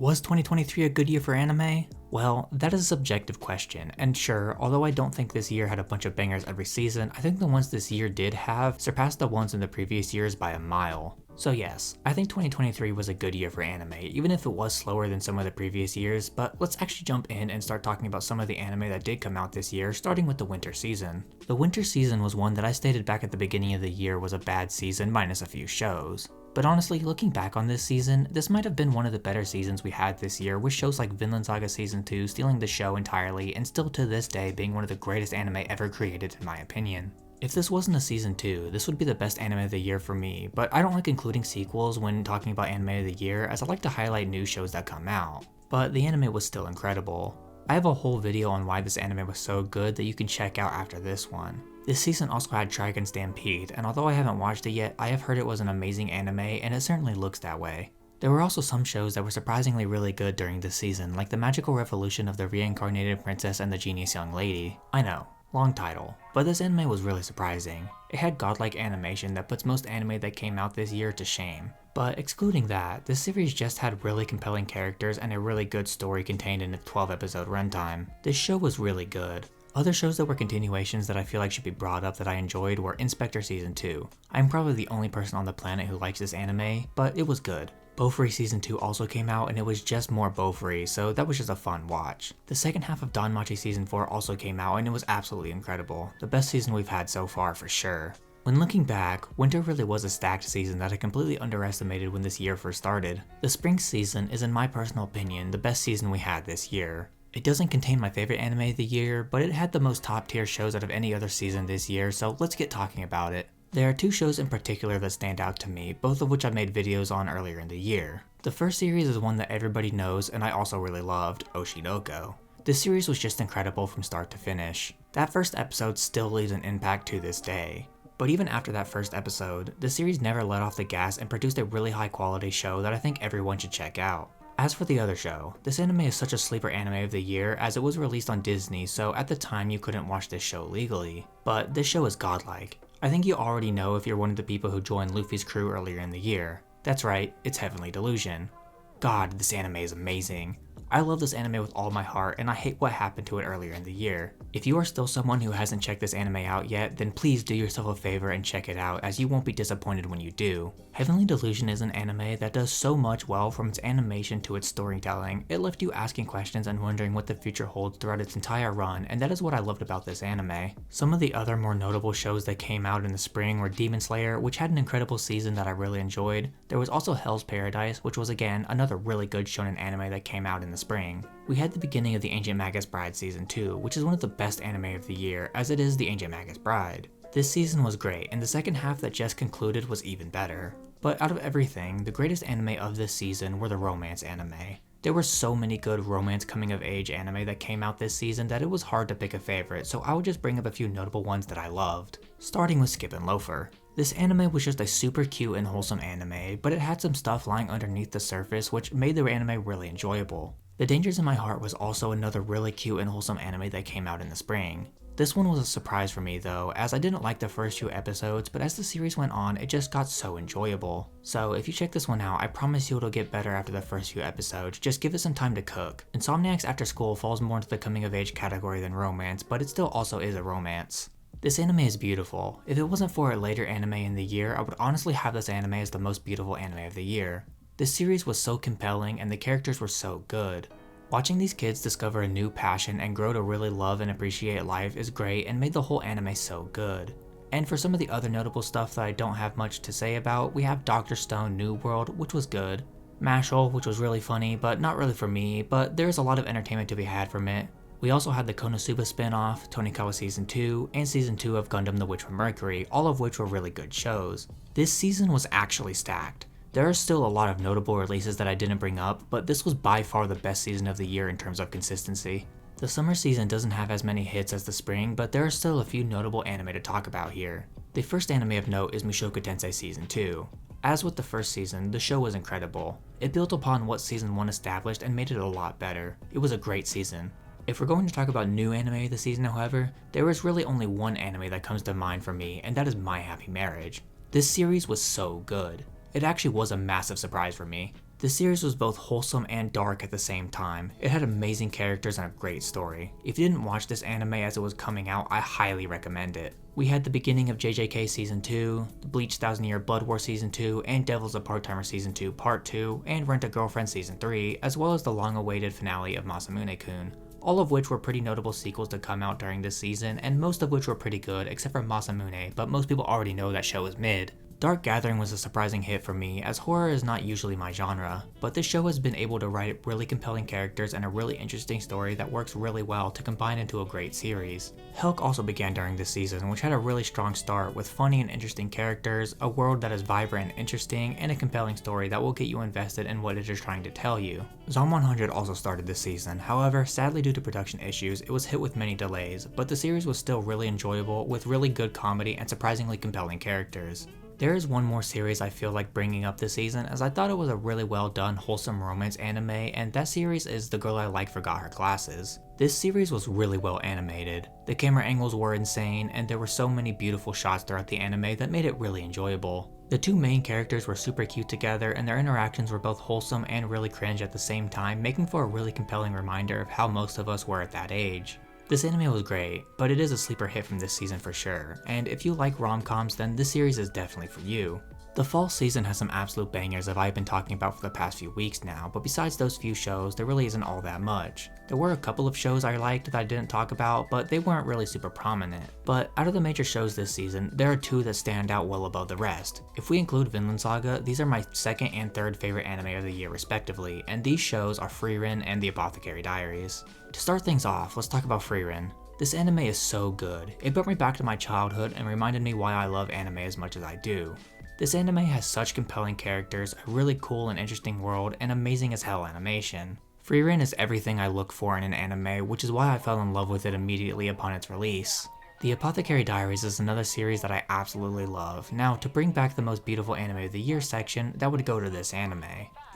Was 2023 a good year for anime? Well, that is a subjective question, and sure, although I don't think this year had a bunch of bangers every season, I think the ones this year did have surpassed the ones in the previous years by a mile. So yes, I think 2023 was a good year for anime, even if it was slower than some of the previous years, but let's actually jump in and start talking about some of the anime that did come out this year, starting with the winter season. The winter season was one that I stated back at the beginning of the year was a bad season minus a few shows. But honestly, looking back on this season, this might have been one of the better seasons we had this year, with shows like Vinland Saga Season 2 stealing the show entirely and still to this day being one of the greatest anime ever created in my opinion. If this wasn't a season 2, this would be the best anime of the year for me, but I don't like including sequels when talking about anime of the year as I like to highlight new shows that come out. But the anime was still incredible. I have a whole video on why this anime was so good that you can check out after this one. This season also had Trigun Stampede, and although I haven't watched it yet, I have heard it was an amazing anime and it certainly looks that way. There were also some shows that were surprisingly really good during this season, like the magical revolution of the reincarnated princess and the genius young lady. I know, long title, but this anime was really surprising. It had godlike animation that puts most anime that came out this year to shame. But excluding that, this series just had really compelling characters and a really good story contained in a 12-episode runtime. This show was really good. Other shows that were continuations that I feel like should be brought up that I enjoyed were Inspector Season 2. I'm probably the only person on the planet who likes this anime, but it was good. Bofuri Season 2 also came out and it was just more Bofuri, so that was just a fun watch. The second half of Danmachi Season 4 also came out and it was absolutely incredible. The best season we've had so far for sure. When looking back, winter really was a stacked season that I completely underestimated when this year first started. The spring season is, in my personal opinion, the best season we had this year. It doesn't contain my favorite anime of the year, but it had the most top tier shows out of any other season this year, so let's get talking about it. There are two shows in particular that stand out to me, both of which I made videos on earlier in the year. The first series is one that everybody knows and I also really loved, Oshinoko. This series was just incredible from start to finish. That first episode still leaves an impact to this day. But even after that first episode, the series never let off the gas and produced a really high quality show that I think everyone should check out. As for the other show, this anime is such a sleeper anime of the year as it was released on Disney, so at the time you couldn't watch this show legally. But this show is godlike. I think you already know if you're one of the people who joined Luffy's crew earlier in the year. That's right, it's Heavenly Delusion. God, this anime is amazing. I love this anime with all my heart and I hate what happened to it earlier in the year. If you are still someone who hasn't checked this anime out yet, then please do yourself a favor and check it out as you won't be disappointed when you do. Heavenly Delusion is an anime that does so much well from its animation to its storytelling. It left you asking questions and wondering what the future holds throughout its entire run, and that is what I loved about this anime. Some of the other more notable shows that came out in the spring were Demon Slayer, which had an incredible season that I really enjoyed. There was also Hell's Paradise, which was again another really good shonen anime that came out in the spring. We had the beginning of the Ancient Magus Bride Season 2, which is one of the best anime of the year, as it is the Ancient Magus Bride. This season was great, and the second half that just concluded was even better. But out of everything, the greatest anime of this season were the romance anime. There were so many good romance coming of age anime that came out this season that it was hard to pick a favorite, so I would just bring up a few notable ones that I loved. Starting with Skip and Loafer. This anime was just a super cute and wholesome anime, but it had some stuff lying underneath the surface which made the anime really enjoyable. The Dangers in My Heart was also another really cute and wholesome anime that came out in the spring. This one was a surprise for me though, as I didn't like the first few episodes, but as the series went on, it just got so enjoyable. So if you check this one out, I promise you it'll get better after the first few episodes, just give it some time to cook. Insomniacs After School falls more into the coming of age category than romance, but it still also is a romance. This anime is beautiful. If it wasn't for a later anime in the year, I would honestly have this anime as the most beautiful anime of the year. This series was so compelling and the characters were so good. Watching these kids discover a new passion and grow to really love and appreciate life is great and made the whole anime so good. And for some of the other notable stuff that I don't have much to say about, we have Dr. Stone New World, which was good. Mashal, which was really funny, but not really for me, but there is a lot of entertainment to be had from it. We also had the Konosuba spin-off, Tonikawa Season 2, and Season 2 of Gundam The Witch from Mercury, all of which were really good shows. This season was actually stacked. There are still a lot of notable releases that I didn't bring up, but this was by far the best season of the year in terms of consistency. The summer season doesn't have as many hits as the spring, but there are still a few notable anime to talk about here. The first anime of note is Mushoku Tensei Season 2. As with the first season, the show was incredible. It built upon what Season 1 established and made it a lot better. It was a great season. If we're going to talk about new anime this season, however, there is really only one anime that comes to mind for me, and that is My Happy Marriage. This series was so good. It actually was a massive surprise for me. This series was both wholesome and dark at the same time. It had amazing characters and a great story. If you didn't watch this anime as it was coming out, I highly recommend it. We had the beginning of JJK Season 2, the Bleach 1000 Year Blood War Season 2, and Devil's a Part-Timer Season 2 Part 2, and Rent-a-Girlfriend Season 3, as well as the long-awaited finale of Masamune-kun. All of which were pretty notable sequels to come out during this season, and most of which were pretty good except for Masamune, but most people already know that show is mid. Dark Gathering was a surprising hit for me, as horror is not usually my genre, but this show has been able to write really compelling characters and a really interesting story that works really well to combine into a great series. Helk also began during this season, which had a really strong start with funny and interesting characters, a world that is vibrant and interesting, and a compelling story that will get you invested in what it is trying to tell you. Zom 100 also started this season, however, sadly due to production issues, it was hit with many delays, but the series was still really enjoyable with really good comedy and surprisingly compelling characters. There is one more series I feel like bringing up this season, as I thought it was a really well done wholesome romance anime, and that series is The Girl I Like Forgot Her Glasses. This series was really well animated. The camera angles were insane, and there were so many beautiful shots throughout the anime that made it really enjoyable. The two main characters were super cute together, and their interactions were both wholesome and really cringe at the same time, making for a really compelling reminder of how most of us were at that age. This anime was great, but it is a sleeper hit from this season for sure, and if you like rom-coms then this series is definitely for you. The fall season has some absolute bangers that I've been talking about for the past few weeks now, but besides those few shows, there really isn't all that much. There were a couple of shows I liked that I didn't talk about, but they weren't really super prominent. But out of the major shows this season, there are two that stand out well above the rest. If we include Vinland Saga, these are my second and third favorite anime of the year respectively, and these shows are Frieren and The Apothecary Diaries. To start things off, let's talk about Frieren. This anime is so good. It brought me back to my childhood and reminded me why I love anime as much as I do. This anime has such compelling characters, a really cool and interesting world, and amazing as hell animation. Frieren is everything I look for in an anime, which is why I fell in love with it immediately upon its release. The Apothecary Diaries is another series that I absolutely love. Now, to bring back the most beautiful anime of the year section, that would go to this anime.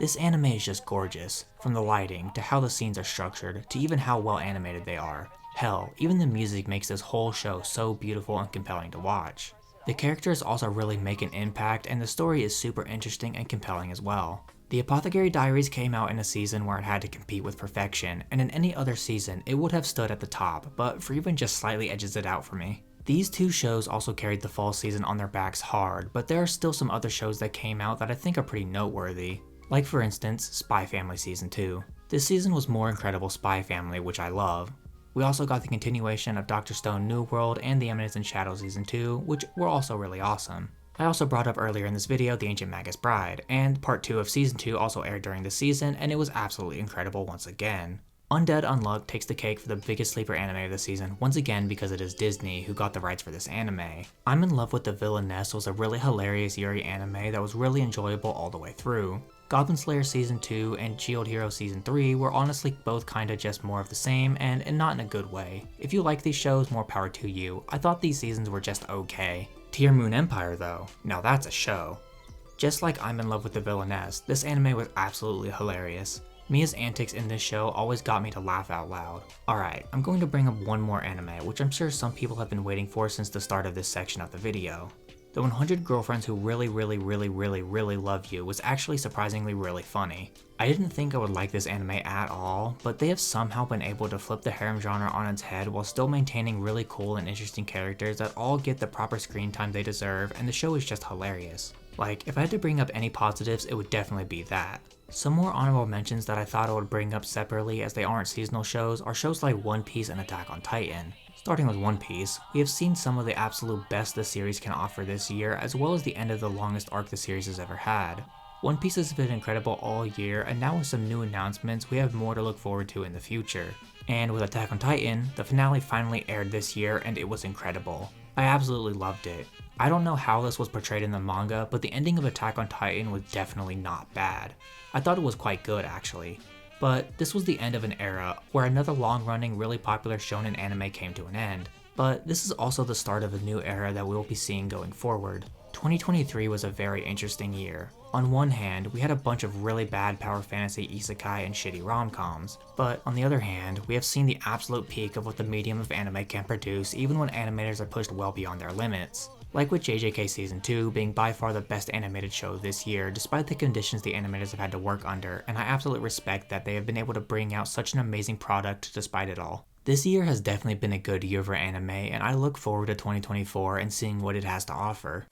This anime is just gorgeous, from the lighting, to how the scenes are structured, to even how well animated they are. Hell, even the music makes this whole show so beautiful and compelling to watch. The characters also really make an impact, and the story is super interesting and compelling as well. The Apothecary Diaries came out in a season where it had to compete with perfection, and in any other season it would have stood at the top, but Frieren just slightly edges it out for me. These two shows also carried the fall season on their backs hard, but there are still some other shows that came out that I think are pretty noteworthy. Like for instance, Spy Family Season 2. This season was more incredible Spy Family, which I love. We also got the continuation of Dr. Stone New World and The Eminence in Shadow Season 2, which were also really awesome. I also brought up earlier in this video The Ancient Magus Bride, and Part 2 of Season 2 also aired during this season, and it was absolutely incredible once again. Undead Unluck takes the cake for the biggest sleeper anime of the season, once again because it is Disney who got the rights for this anime. I'm in Love with the Villainess was a really hilarious Yuri anime that was really enjoyable all the way through. Goblin Slayer Season 2 and Shield Hero Season 3 were honestly both kinda just more of the same, and not in a good way. If you like these shows, more power to you. I thought these seasons were just okay. Tier Moon Empire though, now that's a show. Just like I'm in Love with the Villainess, this anime was absolutely hilarious. Mia's antics in this show always got me to laugh out loud. Alright, I'm going to bring up one more anime, which I'm sure some people have been waiting for since the start of this section of the video. The 100 Girlfriends Who Really Love You was actually surprisingly really funny. I didn't think I would like this anime at all, but they have somehow been able to flip the harem genre on its head while still maintaining really cool and interesting characters that all get the proper screen time they deserve, and the show is just hilarious. Like, if I had to bring up any positives, it would definitely be that. Some more honorable mentions that I thought I would bring up separately as they aren't seasonal shows are shows like One Piece and Attack on Titan. Starting with One Piece, we have seen some of the absolute best the series can offer this year, as well as the end of the longest arc the series has ever had. One Piece has been incredible all year, and now with some new announcements, we have more to look forward to in the future. And with Attack on Titan, the finale finally aired this year and it was incredible. I absolutely loved it. I don't know how this was portrayed in the manga, but the ending of Attack on Titan was definitely not bad. I thought it was quite good actually. But this was the end of an era where another long-running, really popular shonen anime came to an end. But this is also the start of a new era that we will be seeing going forward. 2023 was a very interesting year. On one hand, we had a bunch of really bad power fantasy isekai and shitty rom-coms, but on the other hand, we have seen the absolute peak of what the medium of anime can produce even when animators are pushed well beyond their limits. Like with JJK Season 2 being by far the best animated show this year, despite the conditions the animators have had to work under, and I absolutely respect that they have been able to bring out such an amazing product despite it all. This year has definitely been a good year for anime, and I look forward to 2024 and seeing what it has to offer.